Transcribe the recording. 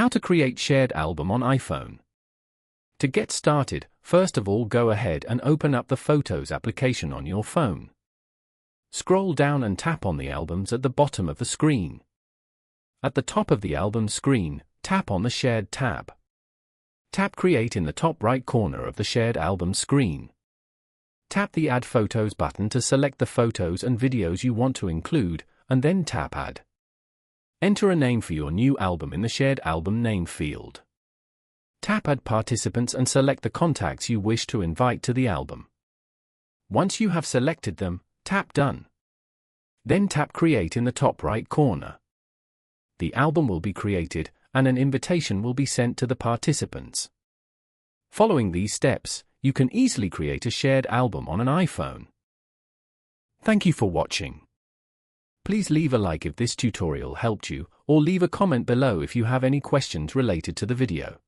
How to create shared album on iPhone. To get started, first of all go ahead and open up the Photos application on your phone. Scroll down and tap on the albums at the bottom of the screen. At the top of the album screen, tap on the Shared tab. Tap Create in the top right corner of the Shared album screen. Tap the Add Photos button to select the photos and videos you want to include, and then tap Add. Enter a name for your new album in the Shared album name field. Tap Add Participants and select the contacts you wish to invite to the album. Once you have selected them, tap Done. Then tap Create in the top right corner. The album will be created, and an invitation will be sent to the participants. Following these steps, you can easily create a shared album on an iPhone. Thank you for watching. Please leave a like if this tutorial helped you, or leave a comment below if you have any questions related to the video.